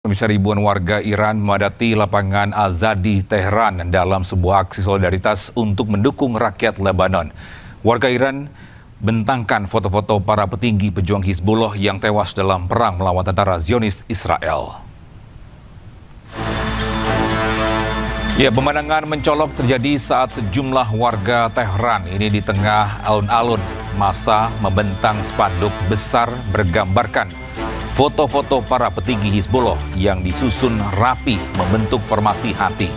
Pemirsa, ribuan warga Iran memadati lapangan Azadi, Teheran dalam sebuah aksi solidaritas untuk mendukung rakyat Lebanon. Warga Iran bentangkan foto-foto para petinggi pejuang Hizbullah yang tewas dalam perang melawan tentara Zionis Israel. Ya, pemandangan mencolok terjadi saat sejumlah warga Teheran ini di tengah alun-alun massa membentang spanduk besar bergambarkan foto-foto para petinggi Hizbullah yang disusun rapi membentuk formasi hati.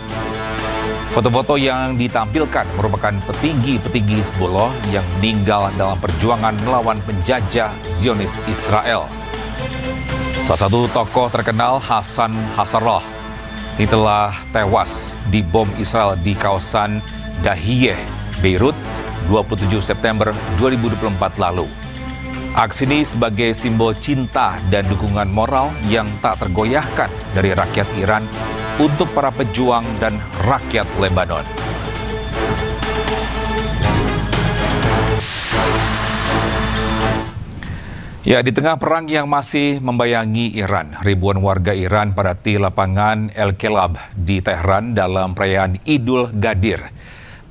Foto-foto yang ditampilkan merupakan petinggi-petinggi Hizbullah yang meninggal dalam perjuangan melawan penjajah Zionis Israel. Salah satu tokoh terkenal, Hassan Nasrallah, ini telah tewas dibom Israel di kawasan Dahiyeh, Beirut, 27 September 2024 lalu. Aksi ini sebagai simbol cinta dan dukungan moral yang tak tergoyahkan dari rakyat Iran untuk para pejuang dan rakyat Lebanon. Ya, di tengah perang yang masih membayangi Iran, ribuan warga Iran padati lapangan El Kelab di Teheran dalam perayaan Idul Gadir.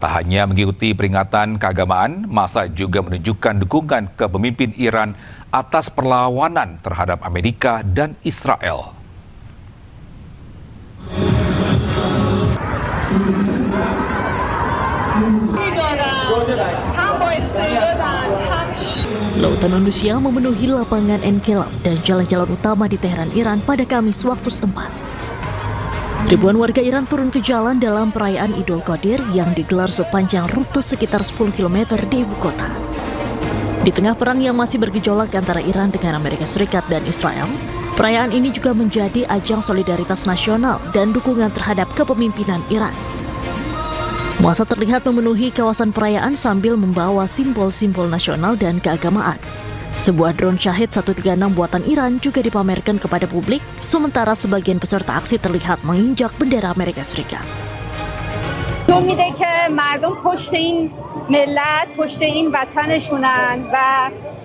Tak hanya mengikuti peringatan keagamaan, massa juga menunjukkan dukungan ke pemimpin Iran atas perlawanan terhadap Amerika dan Israel. Lautan manusia memenuhi lapangan Enkelab dan jalan-jalan utama di Teheran, Iran pada Kamis waktu setempat. Ribuan warga Iran turun ke jalan dalam perayaan Idul Qadir yang digelar sepanjang rute sekitar 10 km di ibu kota. Di tengah perang yang masih bergejolak antara Iran dengan Amerika Serikat dan Israel, perayaan ini juga menjadi ajang solidaritas nasional dan dukungan terhadap kepemimpinan Iran. Massa terlihat memenuhi kawasan perayaan sambil membawa simbol-simbol nasional dan keagamaan. Sebuah drone Shahid 136 buatan Iran juga dipamerkan kepada publik, sementara sebagian peserta aksi terlihat menginjak bendera Amerika Serikat. میده که مردم پشت این ملت پشت این وطنشونن و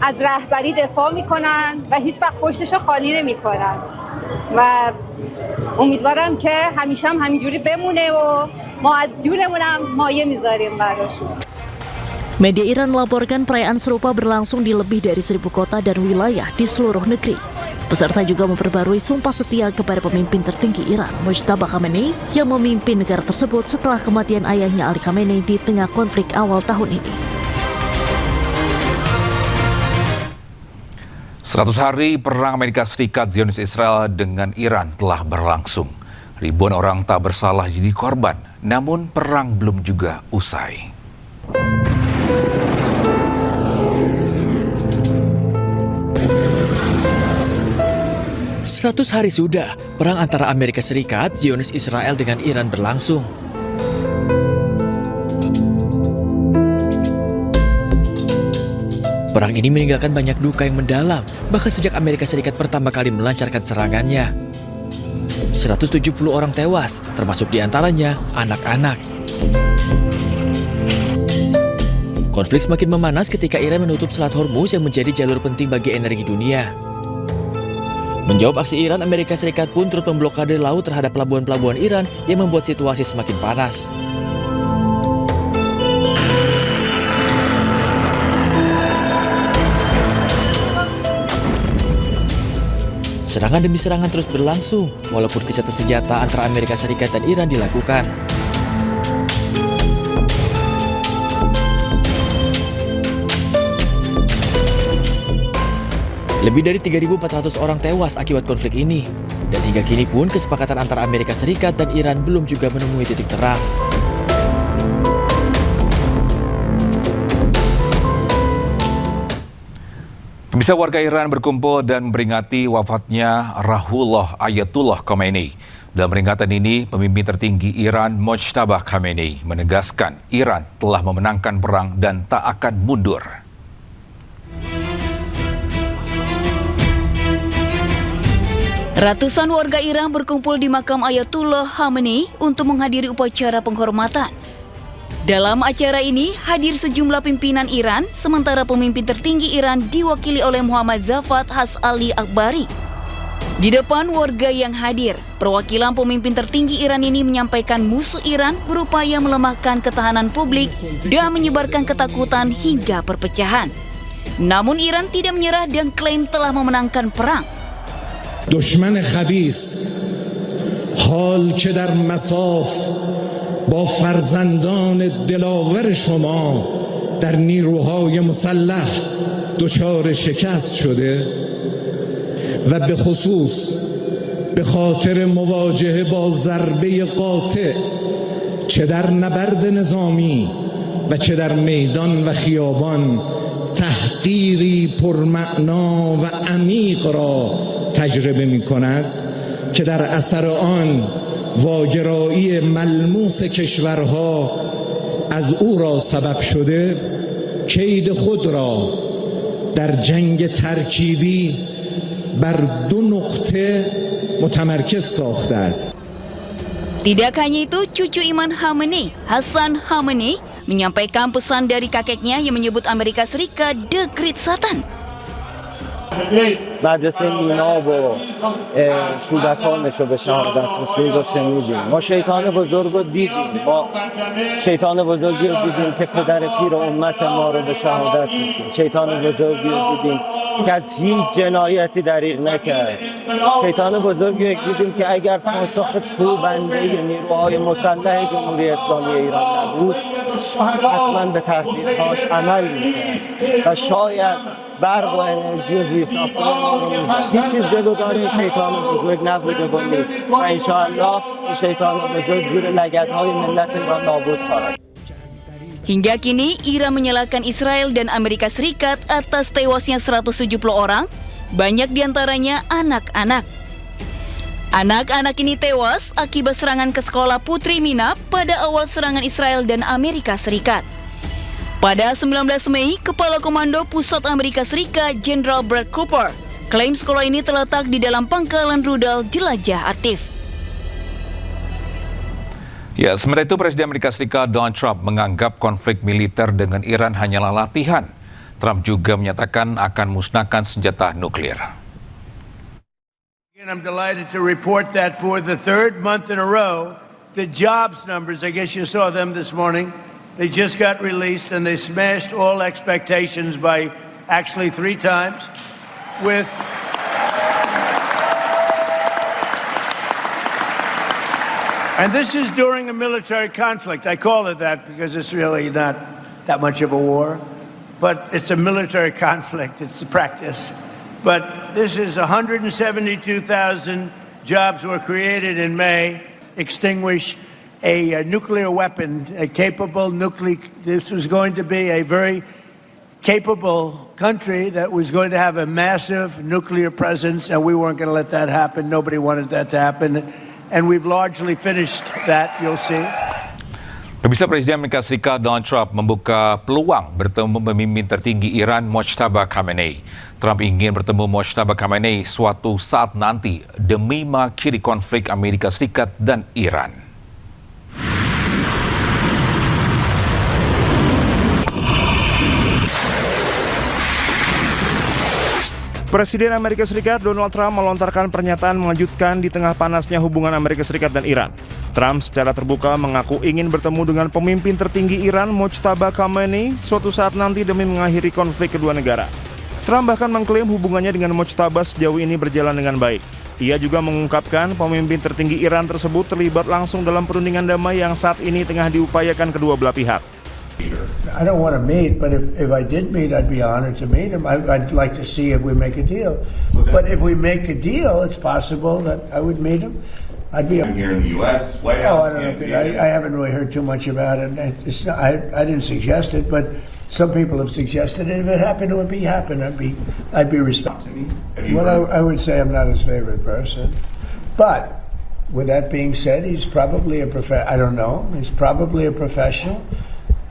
از رهبری دفاع میکنن و هیچ وقت پشتشو خالی نمیکنن و امیدوارم که همیشه هم همینجوری بمونه و ما از جونمون هم مایه میذاریم براشون. Media Iran melaporkan perayaan serupa berlangsung di lebih dari 1000 kota dan wilayah di seluruh negeri. Peserta juga memperbarui sumpah setia kepada pemimpin tertinggi Iran, Mojtaba Khamenei, yang memimpin negara tersebut setelah kematian ayahnya Ali Khamenei di tengah konflik awal tahun ini. 100 hari perang Amerika Serikat Zionis Israel dengan Iran telah berlangsung. Ribuan orang tak bersalah jadi korban, namun perang belum juga usai. 100 hari sudah, perang antara Amerika Serikat, Zionis Israel dengan Iran berlangsung. Perang ini meninggalkan banyak duka yang mendalam, bahkan sejak Amerika Serikat pertama kali melancarkan serangannya. 170 orang tewas, termasuk diantaranya anak-anak. Konflik semakin memanas ketika Iran menutup Selat Hormuz yang menjadi jalur penting bagi energi dunia. Menjawab aksi Iran, Amerika Serikat pun turut memblokade laut terhadap pelabuhan-pelabuhan Iran yang membuat situasi semakin panas. Serangan demi serangan terus berlangsung, walaupun gencatan senjata antara Amerika Serikat dan Iran dilakukan. Lebih dari 3.400 orang tewas akibat konflik ini. Dan hingga kini pun kesepakatan antara Amerika Serikat dan Iran belum juga menemui titik terang. Pemirsa, warga Iran berkumpul dan memperingati wafatnya Ruhollah Ayatollah Khamenei. Dalam peringatan ini, pemimpin tertinggi Iran Mojtaba Khamenei menegaskan Iran telah memenangkan perang dan tak akan mundur. Ratusan warga Iran berkumpul di makam Ayatollah Khamenei untuk menghadiri upacara penghormatan. Dalam acara ini hadir sejumlah pimpinan Iran, sementara pemimpin tertinggi Iran diwakili oleh Muhammad Zafar Has Ali Akbari. Di depan warga yang hadir, perwakilan pemimpin tertinggi Iran ini menyampaikan musuh Iran berupaya melemahkan ketahanan publik dan menyebarkan ketakutan hingga perpecahan. Namun Iran tidak menyerah dan klaim telah memenangkan perang. دشمن خبیث حال که در مصاف با فرزندان دلاور شما در نیروهای مسلح دچار شکست شده و به خصوص به خاطر مواجهه با ضربه قاطع چه در نبرد نظامی و چه در میدان و خیابان تحقیری پرمعنا و عمیق را تجربه می کند که در اثر آن واگرایی ملموس کشورها از او را سبب شده کید خود را در جنگ ترکیبی بر دو نقطه متمرکز ساخته است. Tidak hanya itu, cucu Imam Khamenei, Hassan Khamenei, menyampaikan pesan dari kakeknya yang menyebut Amerika Serikat The Great Satan. مدرسه میناب و کودکانش رو به شهادت رسید و شنیدیم. ما شیطان بزرگ رو دیدیم، ما شیطان بزرگی رو دیدیم که پدر پیر امت ما رو به شهادت رسید. شیطان بزرگی رو دیدیم که از هیچ جنایتی دریغ نکرد. شیطان بزرگی رو دیدیم که اگر پاسخ کوبنده نیروهای مسلح جمهوری اسلامی ایران نبود حتما به تهدیدهاش عمل می‌کرد و شاید برق و انرژی و زیرساختمان رو هیچ چیز جلوداری شیطان بزرگ نبوده و نیست و انشاءالله این شیطان بزرگ زیر لگدهای ملت ایران نابود خواهد. Hingga kini, Iran menyalahkan Israel dan Amerika Serikat atas tewasnya 170 orang, banyak diantaranya anak-anak. Anak-anak ini tewas akibat serangan ke sekolah Putri Minab pada awal serangan Israel dan Amerika Serikat. Pada 19 Mei, Kepala Komando Pusat Amerika Serikat, Jenderal Brad Cooper, klaim sekolah ini terletak di dalam pangkalan rudal jelajah aktif. Ya, sementara itu Presiden Amerika Serikat Donald Trump menganggap konflik militer dengan Iran hanyalah latihan. Trump juga menyatakan akan musnahkan senjata nuklir. I'm delighted to report that for the third month in a row, the jobs numbers, I guess you saw them this morning, they just got released and they smashed all expectations by actually 3 times with and this is during a military conflict. I call it that because it's really not that much of a war, but it's a military conflict. It's a practice. But this is 172,000 jobs were created in May, extinguish a nuclear weapon, a capable nuclear. This was going to be a very capable country that was going to have a massive nuclear presence, and we weren't going to let that happen. Nobody wanted that to happen, and we've largely finished that, you'll see. Pemirsa, Presiden Amerika Serikat Donald Trump membuka peluang bertemu pemimpin tertinggi Iran Mojtaba Khamenei. Trump ingin bertemu Mojtaba Khamenei suatu saat nanti demi mengakhiri konflik Amerika Serikat dan Iran. Presiden Amerika Serikat Donald Trump melontarkan pernyataan mengejutkan di tengah panasnya hubungan Amerika Serikat dan Iran. Trump secara terbuka mengaku ingin bertemu dengan pemimpin tertinggi Iran Mojtaba Khamenei suatu saat nanti demi mengakhiri konflik kedua negara. Trump bahkan mengklaim hubungannya dengan Mojtaba sejauh ini berjalan dengan baik. Ia juga mengungkapkan pemimpin tertinggi Iran tersebut terlibat langsung dalam perundingan damai yang saat ini tengah diupayakan kedua belah pihak. I don't want to meet, but if I did meet, I'd be honored to meet him. I'd like to see if we make a deal. But if we make a deal, it's possible that I would meet him. I'd be here in the U.S. White House. I don't know. I haven't really heard too much about it. It's not, I didn't suggest it, but some people have suggested it. If it happened, it would be happen. I'd be respectful. Well, I would say I'm not his favorite person, but with that being said, he's probably I don't know. He's probably a professional.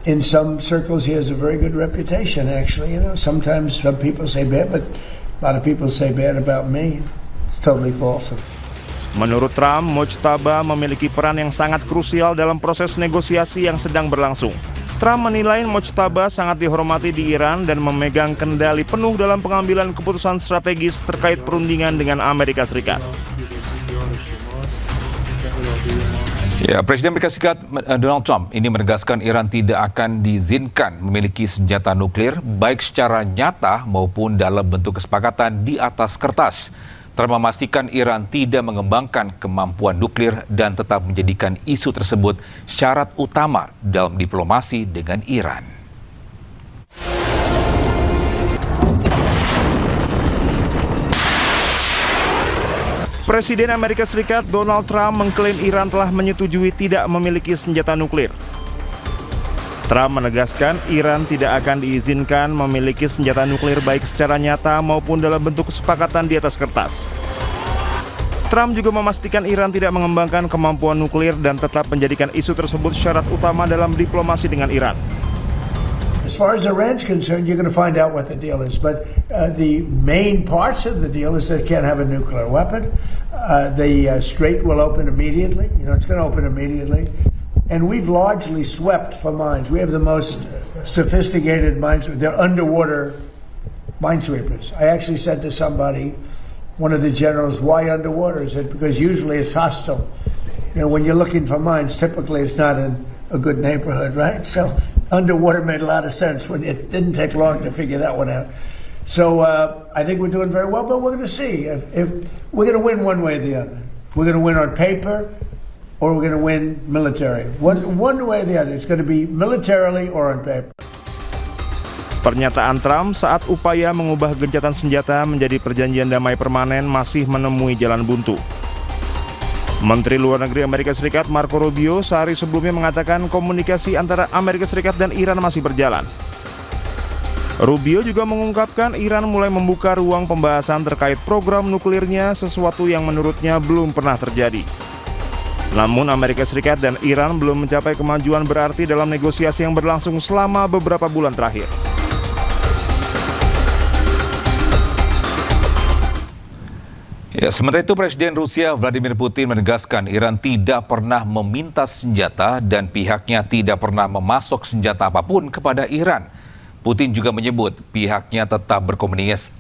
In some circles, he has a very good reputation, actually. You know, sometimes some people say bad, but a lot of people say bad about me. It's totally false. Menurut Trump, Mojtaba memiliki peran yang sangat krusial dalam proses negosiasi yang sedang berlangsung. Trump menilai Mojtaba sangat dihormati di Iran dan memegang kendali penuh dalam pengambilan keputusan strategis terkait perundingan dengan Amerika Serikat. Ya, Presiden Amerika Serikat Donald Trump ini menegaskan Iran tidak akan diizinkan memiliki senjata nuklir baik secara nyata maupun dalam bentuk kesepakatan di atas kertas. Trump memastikan Iran tidak mengembangkan kemampuan nuklir dan tetap menjadikan isu tersebut syarat utama dalam diplomasi dengan Iran. Presiden Amerika Serikat Donald Trump mengklaim Iran telah menyetujui tidak memiliki senjata nuklir. Trump menegaskan Iran tidak akan diizinkan memiliki senjata nuklir baik secara nyata maupun dalam bentuk kesepakatan di atas kertas. Trump juga memastikan Iran tidak mengembangkan kemampuan nuklir dan tetap menjadikan isu tersebut syarat utama dalam diplomasi dengan Iran. As far as Iran's concerned, you're going to find out what the deal is. But the main parts of the deal is that it can't have a nuclear weapon. The strait will open immediately. It's going to open immediately. And we've largely swept for mines. We have the most sophisticated mines. They're underwater minesweepers. I actually said to somebody, one of the generals, why underwater? He said, because usually it's hostile. When you're looking for mines, typically it's not in a good neighborhood, right? So underwater made a lot of sense. It didn't take long to figure that one out. So I think we're doing very well, but we're going to see. If we're going to win one way or the other. We're going to win on paper, or we're going to win military. One way or the other. It's going to be militarily or on paper. Pernyataan Trump saat upaya mengubah gencatan senjata menjadi perjanjian damai permanen masih menemui jalan buntu. Menteri Luar Negeri Amerika Serikat Marco Rubio sehari sebelumnya mengatakan komunikasi antara Amerika Serikat dan Iran masih berjalan. Rubio juga mengungkapkan Iran mulai membuka ruang pembahasan terkait program nuklirnya, sesuatu yang menurutnya belum pernah terjadi. Namun Amerika Serikat dan Iran belum mencapai kemajuan berarti dalam negosiasi yang berlangsung selama beberapa bulan terakhir. Ya, sementara itu Presiden Rusia Vladimir Putin menegaskan Iran tidak pernah meminta senjata dan pihaknya tidak pernah memasok senjata apapun kepada Iran. Putin juga menyebut pihaknya tetap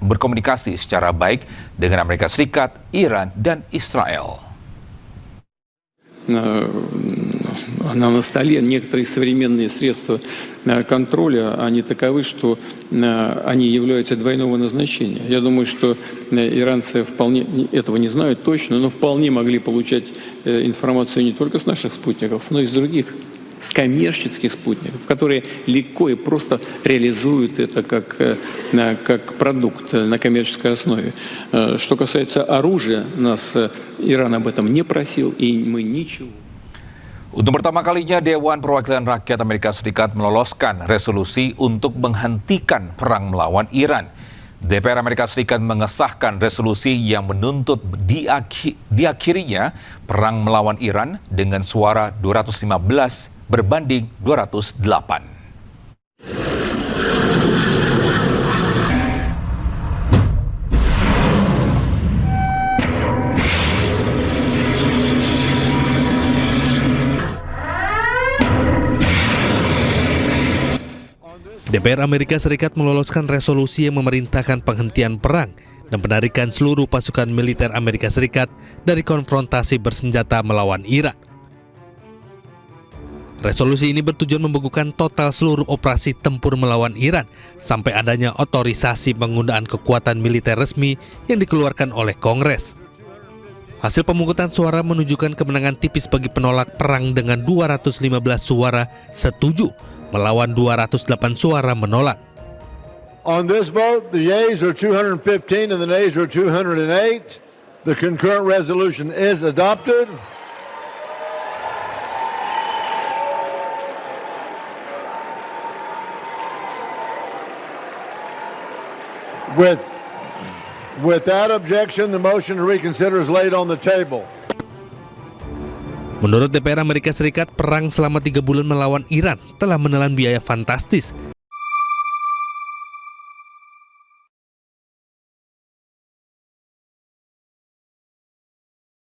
berkomunikasi secara baik dengan Amerika Serikat, Iran, dan Israel. На столе некоторые современные средства контроля, они таковы, что они являются двойного назначения. Я думаю, что иранцы вполне этого не знают точно, но вполне могли получать информацию не только с наших спутников, но и с других, с коммерческих спутников, которые легко и просто реализуют это как продукт на коммерческой основе. Что касается оружия, нас Иран об этом не просил, и мы ничего. Untuk pertama kalinya, Dewan Perwakilan Rakyat Amerika Serikat meloloskan resolusi untuk menghentikan perang melawan Iran. DPR Amerika Serikat mengesahkan resolusi yang menuntut diakhirinya perang melawan Iran dengan suara 215 berbanding 208. DPR Amerika Serikat meloloskan resolusi yang memerintahkan penghentian perang dan penarikan seluruh pasukan militer Amerika Serikat dari konfrontasi bersenjata melawan Iran. Resolusi ini bertujuan membekukan total seluruh operasi tempur melawan Iran sampai adanya otorisasi penggunaan kekuatan militer resmi yang dikeluarkan oleh Kongres. Hasil pemungutan suara menunjukkan kemenangan tipis bagi penolak perang dengan 215 suara setuju melawan 208 suara menolak. On this vote, the yeas are 215 and the nays are 208. The concurrent resolution is adopted. Without objection, the motion to reconsider is laid on the table. Menurut DPR Amerika Serikat, perang selama 3 bulan melawan Iran telah menelan biaya fantastis